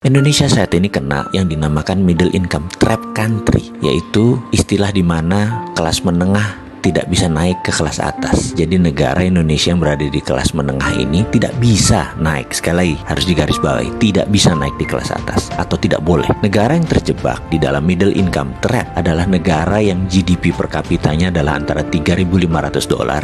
Indonesia saat ini kena yang dinamakan middle income trap country, yaitu istilah di mana kelas menengah tidak bisa naik ke kelas atas. Jadi negara Indonesia yang berada di kelas menengah ini tidak bisa naik. Sekali lagi harus digarisbawahi, tidak bisa naik di kelas atas atau tidak boleh. Negara yang terjebak di dalam middle income trap adalah negara yang GDP per kapitanya adalah antara $3.500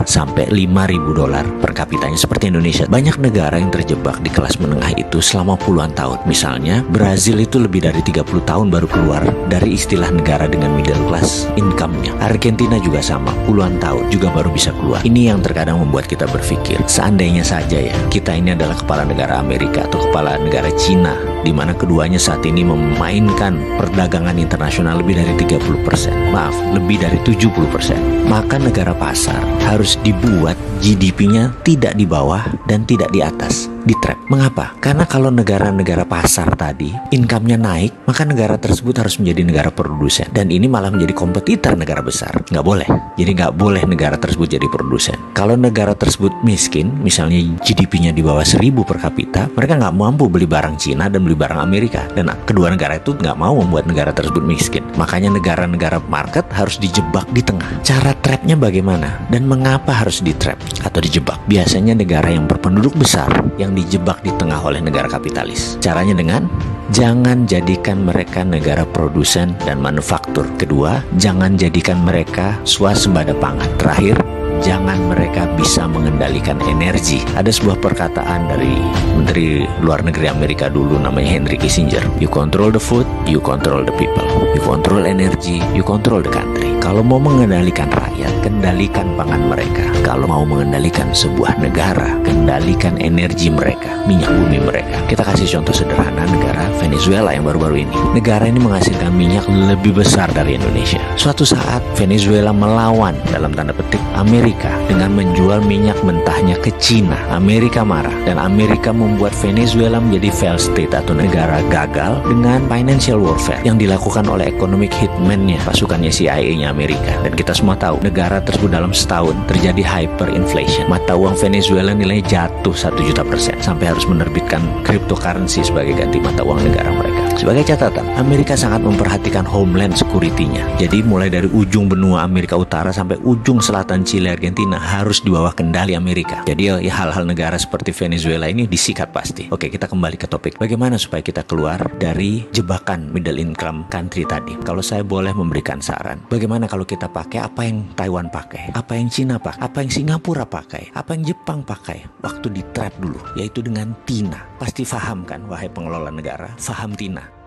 sampai $5.000 per kapitanya seperti Indonesia. Banyak negara yang terjebak di kelas menengah itu selama puluhan tahun. Misalnya Brazil itu lebih dari 30 tahun baru keluar dari istilah negara dengan middle class income-nya. Argentina juga sama, puluhan tahun juga baru bisa keluar. Ini yang terkadang membuat kita berpikir, seandainya saja ya kita ini adalah kepala negara Amerika atau kepala negara Cina, di mana keduanya saat ini memainkan perdagangan internasional lebih dari 30%, maaf, lebih dari 70%, maka negara pasar harus dibuat GDP-nya tidak di bawah dan tidak di atas, di trap. Mengapa? Karena kalau negara-negara pasar tadi income-nya naik, maka negara tersebut harus menjadi negara produsen, dan ini malah menjadi kompetitor negara besar. Nggak boleh. Jadi nggak boleh negara tersebut jadi produsen. Kalau negara tersebut miskin, misalnya GDP-nya di bawah 1.000 per kapita, mereka nggak mampu beli barang Cina dan beli barang Amerika, dan kedua negara itu nggak mau membuat negara tersebut miskin. Makanya negara-negara market harus dijebak di tengah. Cara trapnya bagaimana dan mengapa harus di trap atau dijebak? Biasanya negara yang berpenduduk besar yang dijebak di tengah oleh negara kapitalis. Caranya dengan jangan jadikan mereka negara produsen dan manufaktur. Kedua, jangan jadikan mereka swasembada pangan. Terakhir, jangan mereka bisa mengendalikan energi. Ada sebuah perkataan dari Menteri Luar Negeri Amerika dulu namanya Henry Kissinger. You control the food, you control the people. You control energy, you control the country. Kalau mau mengendalikan rakyat, kendalikan pangan mereka. Kalau mau mengendalikan sebuah negara, kendalikan energi mereka, minyak bumi mereka. Kita kasih contoh sederhana negara Venezuela yang baru-baru ini. Negara ini menghasilkan minyak lebih besar dari Indonesia. Suatu saat Venezuela melawan dalam tanda petik Amerika dengan menjual minyak mentahnya ke Cina. Amerika marah dan Amerika membuat Venezuela menjadi failed state atau negara gagal dengan financial warfare yang dilakukan oleh economic hitman-nya, pasukannya CIA-nya Amerika. Dan kita semua tahu negara tersebut dalam setahun terjadi hyperinflation. Mata uang Venezuela nilainya jatuh 1.000.000% sampai harus menerbitkan cryptocurrency sebagai ganti mata uang negara mereka. Sebagai catatan, Amerika sangat memperhatikan homeland security-nya. Jadi mulai dari ujung benua Amerika Utara sampai ujung selatan Chile, Argentina harus di bawah kendali Amerika. Jadi ya hal-hal negara seperti Venezuela ini disikat pasti. Oke, kita kembali ke topik. Bagaimana supaya kita keluar dari jebakan middle income country tadi? Kalau saya boleh memberikan saran, bagaimana kalau kita pakai apa yang Taiwan pakai, apa yang Cina pakai, apa yang Singapura pakai, apa yang Jepang pakai waktu di trap dulu, yaitu dengan TINA. Pasti paham kan, wahai pengelola negara, paham TINA.